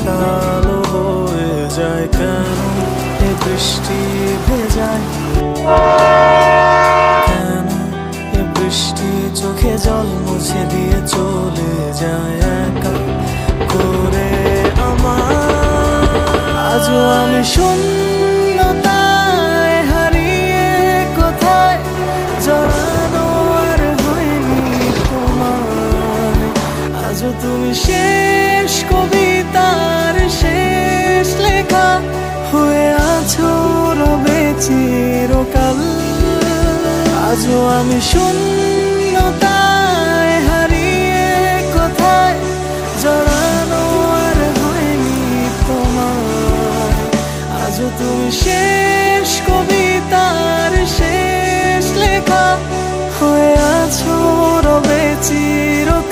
কালো হয়ে যায় কেন এ বৃষ্টি ভেজায়, কেন এ বৃষ্টি চোখে জল মুছে দিয়ে চলে যায় একা করে আমার। আজও আমি শূন্যতায় হারিয়ে কোথায় জড়ানো আর হয়নি তোমার। আজও তুমি শেষ কবিতার শেষ লেখা হয়ে আছো রবে চিরকাল। আজও আমি শূন্যতায় হারিয়ে কোথায় জড়ানো আর হয়নি তোমার। আজও তুমি শেষ কবিতার শেষ লেখা হয়ে আছো রবে চিরকাল।